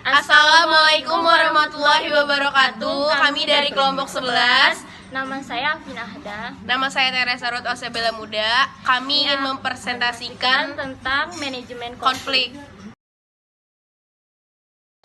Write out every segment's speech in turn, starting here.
Assalamualaikum warahmatullahi wabarakatuh. Kami dari kelompok 11. Nama saya Afin Ahda. Nama saya Teresa Ruth Osebela Muda. Kami ingin mempresentasikan tentang manajemen konflik.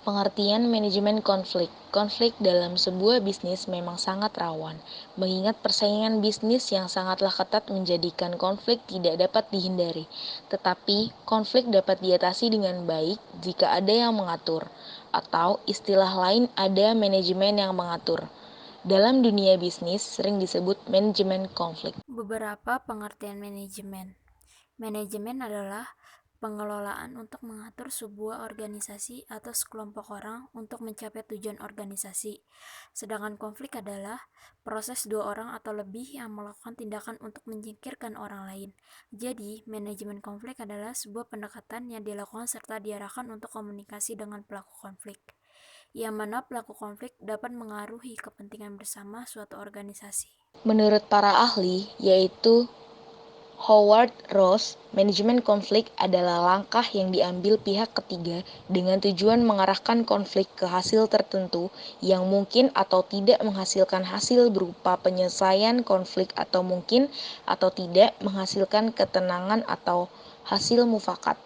Pengertian manajemen konflik. Konflik dalam sebuah bisnis memang sangat rawan, mengingat persaingan bisnis yang sangatlah ketat menjadikan konflik tidak dapat dihindari. Tetapi, konflik dapat diatasi dengan baik jika ada yang mengatur, atau istilah lain ada manajemen yang mengatur. Dalam dunia bisnis sering disebut manajemen konflik. Beberapa pengertian manajemen. Manajemen adalah pengelolaan untuk mengatur sebuah organisasi atau sekelompok orang untuk mencapai tujuan organisasi. Sedangkan konflik adalah proses dua orang atau lebih yang melakukan tindakan untuk menyingkirkan orang lain. Jadi, manajemen konflik adalah sebuah pendekatan yang dilakukan serta diarahkan untuk komunikasi dengan pelaku konflik, yang mana pelaku konflik dapat mengaruhi kepentingan bersama suatu organisasi. Menurut para ahli, yaitu Howard Ross, manajemen konflik adalah langkah yang diambil pihak ketiga dengan tujuan mengarahkan konflik ke hasil tertentu yang mungkin atau tidak menghasilkan hasil berupa penyelesaian konflik atau mungkin atau tidak menghasilkan ketenangan atau hasil mufakat.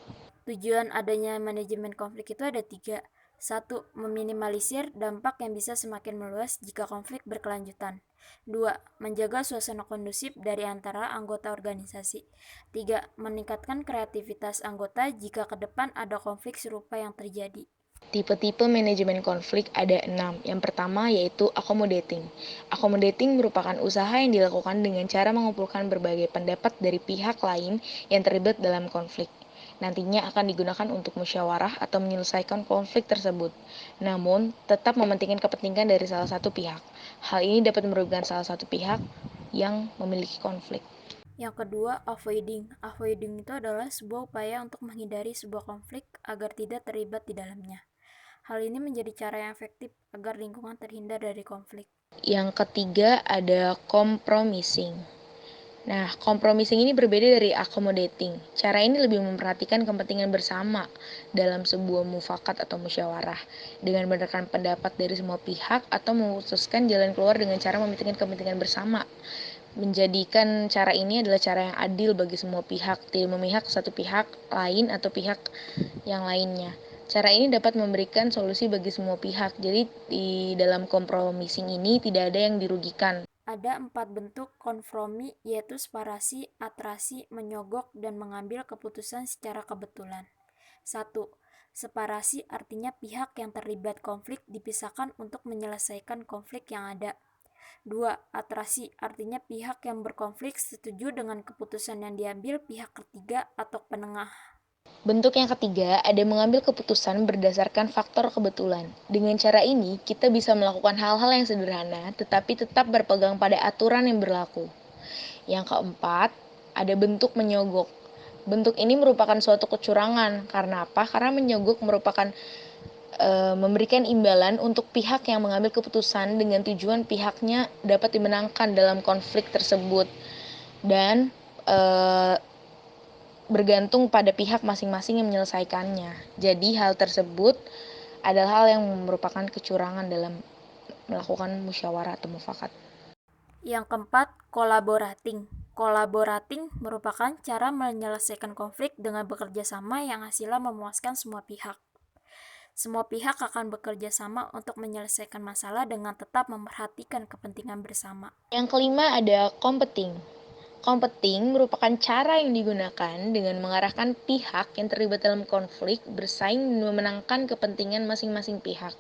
Tujuan adanya manajemen konflik itu ada 3. 1. Meminimalisir dampak yang bisa semakin meluas jika konflik berkelanjutan. 2. Menjaga suasana kondusif dari antara anggota organisasi. 3. Meningkatkan kreativitas anggota jika ke depan ada konflik serupa yang terjadi. Tipe-tipe manajemen konflik ada 6. Yang pertama yaitu accommodating. Accommodating merupakan usaha yang dilakukan dengan cara mengumpulkan berbagai pendapat dari pihak lain yang terlibat dalam konflik. Nantinya akan digunakan untuk musyawarah atau menyelesaikan konflik tersebut. Namun, tetap mementingkan kepentingan dari salah satu pihak. Hal ini dapat merugikan salah satu pihak yang memiliki konflik. Yang kedua, avoiding. Avoiding itu adalah sebuah upaya untuk menghindari sebuah konflik agar tidak terlibat di dalamnya. Hal ini menjadi cara yang efektif agar lingkungan terhindar dari konflik. Yang ketiga ada compromising. Nah, compromising ini berbeda dari accommodating. Cara ini lebih memperhatikan kepentingan bersama dalam sebuah mufakat atau musyawarah dengan berdasarkan pendapat dari semua pihak atau memutuskan jalan keluar dengan cara mementingkan kepentingan bersama. Menjadikan cara ini adalah cara yang adil bagi semua pihak, tidak memihak satu pihak lain atau pihak yang lainnya. Cara ini dapat memberikan solusi bagi semua pihak. Jadi di dalam compromising ini tidak ada yang dirugikan. Ada 4 bentuk kompromi, yaitu separasi, atrasi, menyogok, dan mengambil keputusan secara kebetulan. 1. Separasi artinya pihak yang terlibat konflik dipisahkan untuk menyelesaikan konflik yang ada. 2. Atrasi artinya pihak yang berkonflik setuju dengan keputusan yang diambil pihak ketiga atau penengah. Bentuk yang ketiga ada mengambil keputusan berdasarkan faktor kebetulan. Dengan cara ini, kita bisa melakukan hal-hal yang sederhana, tetapi tetap berpegang pada aturan yang berlaku. Yang keempat, ada bentuk menyogok. Bentuk ini merupakan suatu kecurangan. Karena apa? Karena menyogok merupakan memberikan imbalan untuk pihak yang mengambil keputusan dengan tujuan pihaknya dapat dimenangkan dalam konflik tersebut. Dan bergantung pada pihak masing-masing yang menyelesaikannya. Jadi hal tersebut adalah hal yang merupakan kecurangan dalam melakukan musyawarah atau mufakat. Yang keempat, collaborating. Collaborating merupakan cara menyelesaikan konflik dengan bekerja sama yang hasilnya memuaskan semua pihak. Semua pihak akan bekerja sama untuk menyelesaikan masalah dengan tetap memperhatikan kepentingan bersama. Yang kelima ada competing. Competing merupakan cara yang digunakan dengan mengarahkan pihak yang terlibat dalam konflik bersaing dan memenangkan kepentingan masing-masing pihak.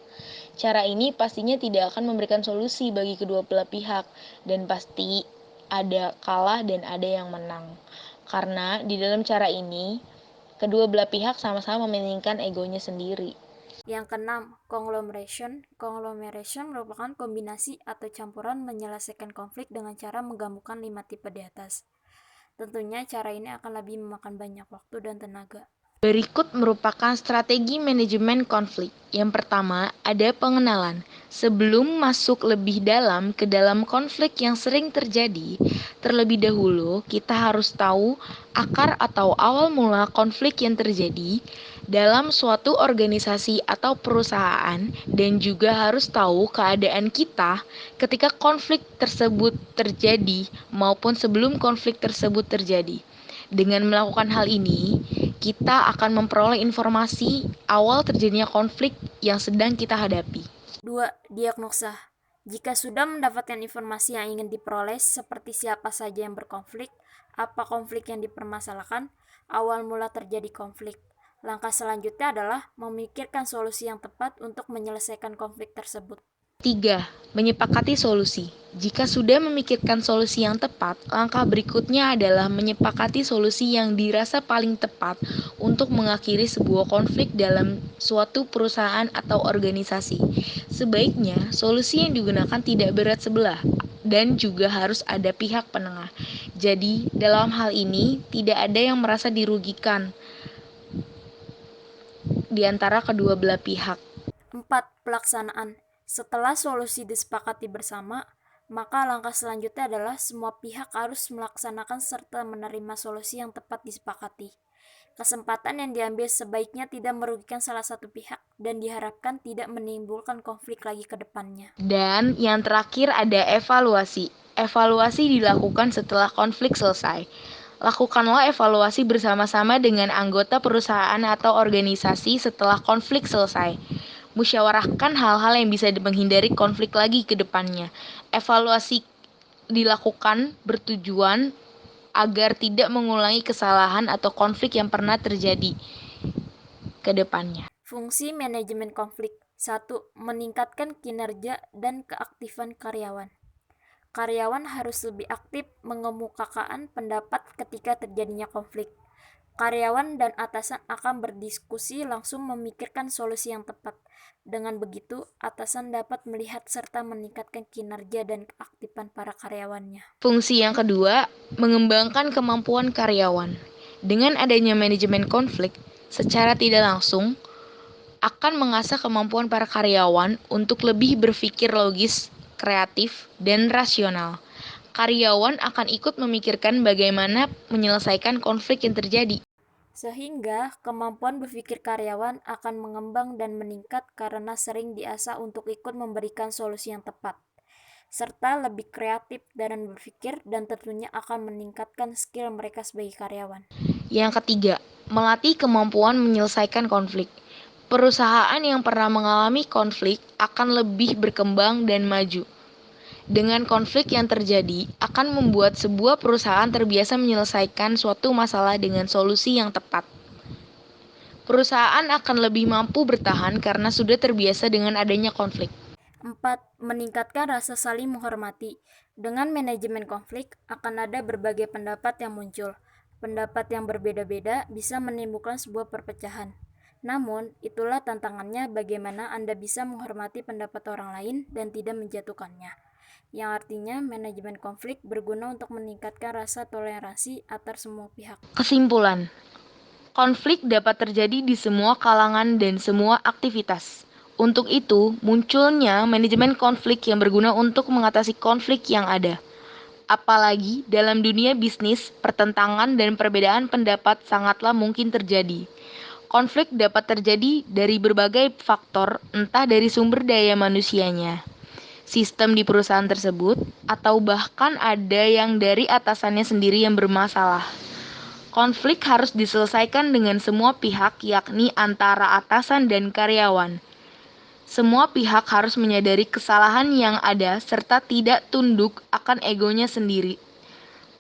Cara ini pastinya tidak akan memberikan solusi bagi kedua belah pihak dan pasti ada kalah dan ada yang menang. Karena di dalam cara ini, kedua belah pihak sama-sama mementingkan egonya sendiri. Yang keenam, conglomeration. Conglomeration merupakan kombinasi atau campuran menyelesaikan konflik dengan cara menggabungkan 5 tipe di atas. Tentunya cara ini akan lebih memakan banyak waktu dan tenaga. Berikut merupakan strategi manajemen konflik. Yang pertama, ada pengenalan. Sebelum masuk lebih dalam ke dalam konflik yang sering terjadi, terlebih dahulu kita harus tahu akar atau awal mula konflik yang terjadi dalam suatu organisasi atau perusahaan dan juga harus tahu keadaan kita ketika konflik tersebut terjadi maupun sebelum konflik tersebut terjadi. Dengan melakukan hal ini, kita akan memperoleh informasi awal terjadinya konflik yang sedang kita hadapi. 2. Diagnosa. Jika sudah mendapatkan informasi yang ingin diperoleh seperti siapa saja yang berkonflik, apa konflik yang dipermasalahkan, awal mula terjadi konflik. Langkah selanjutnya adalah memikirkan solusi yang tepat untuk menyelesaikan konflik tersebut. 3. Menyepakati solusi. Jika sudah memikirkan solusi yang tepat, langkah berikutnya adalah menyepakati solusi yang dirasa paling tepat untuk mengakhiri sebuah konflik dalam suatu perusahaan atau organisasi. Sebaiknya, solusi yang digunakan tidak berat sebelah dan juga harus ada pihak penengah. Jadi, dalam hal ini tidak ada yang merasa dirugikan di antara kedua belah pihak. 4. Pelaksanaan. Setelah solusi disepakati bersama, maka langkah selanjutnya adalah semua pihak harus melaksanakan serta menerima solusi yang tepat disepakati. Kesempatan yang diambil sebaiknya tidak merugikan salah satu pihak dan diharapkan tidak menimbulkan konflik lagi ke depannya. Dan yang terakhir ada evaluasi. Evaluasi dilakukan setelah konflik selesai. Lakukanlah evaluasi bersama-sama dengan anggota perusahaan atau organisasi setelah konflik selesai. Musyawarahkan hal-hal yang bisa menghindari konflik lagi ke depannya. Evaluasi dilakukan bertujuan agar tidak mengulangi kesalahan atau konflik yang pernah terjadi ke depannya. Fungsi manajemen konflik. 1. Meningkatkan kinerja dan keaktifan karyawan. Karyawan harus lebih aktif mengemukakan pendapat ketika terjadinya konflik. Karyawan dan atasan akan berdiskusi langsung memikirkan solusi yang tepat. Dengan begitu, atasan dapat melihat serta meningkatkan kinerja dan keaktifan para karyawannya. Fungsi yang kedua, mengembangkan kemampuan karyawan. Dengan adanya manajemen konflik, secara tidak langsung akan mengasah kemampuan para karyawan untuk lebih berpikir logis, kreatif, dan rasional. Karyawan akan ikut memikirkan bagaimana menyelesaikan konflik yang terjadi. Sehingga kemampuan berpikir karyawan akan mengembang dan meningkat karena sering diasah untuk ikut memberikan solusi yang tepat, serta lebih kreatif dalam berpikir dan tentunya akan meningkatkan skill mereka sebagai karyawan. Yang ketiga, melatih kemampuan menyelesaikan konflik. Perusahaan yang pernah mengalami konflik akan lebih berkembang dan maju. Dengan konflik yang terjadi, akan membuat sebuah perusahaan terbiasa menyelesaikan suatu masalah dengan solusi yang tepat. Perusahaan akan lebih mampu bertahan karena sudah terbiasa dengan adanya konflik. 4. Meningkatkan rasa saling menghormati. Dengan manajemen konflik, akan ada berbagai pendapat yang muncul. Pendapat yang berbeda-beda bisa menimbulkan sebuah perpecahan. Namun, itulah tantangannya bagaimana Anda bisa menghormati pendapat orang lain dan tidak menjatuhkannya. Yang artinya manajemen konflik berguna untuk meningkatkan rasa toleransi antar semua pihak. Kesimpulan, konflik dapat terjadi di semua kalangan dan semua aktivitas. Untuk itu, munculnya manajemen konflik yang berguna untuk mengatasi konflik yang ada. Apalagi dalam dunia bisnis, pertentangan dan perbedaan pendapat sangatlah mungkin terjadi. Konflik dapat terjadi dari berbagai faktor, entah dari sumber daya manusianya, sistem di perusahaan tersebut, atau bahkan ada yang dari atasannya sendiri yang bermasalah. Konflik harus diselesaikan dengan semua pihak, yakni antara atasan dan karyawan. Semua pihak harus menyadari kesalahan yang ada serta tidak tunduk akan egonya sendiri.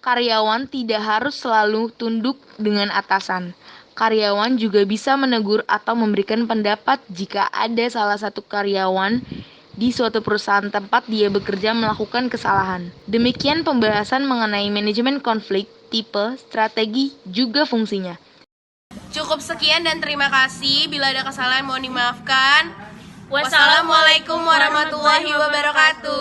Karyawan tidak harus selalu tunduk dengan atasan. Karyawan juga bisa menegur atau memberikan pendapat jika ada salah satu karyawan di suatu perusahaan tempat dia bekerja melakukan kesalahan. Demikian pembahasan mengenai manajemen konflik, tipe, strategi, juga fungsinya. Cukup sekian dan terima kasih. Bila ada kesalahan mohon dimaafkan. Wassalamualaikum warahmatullahi wabarakatuh.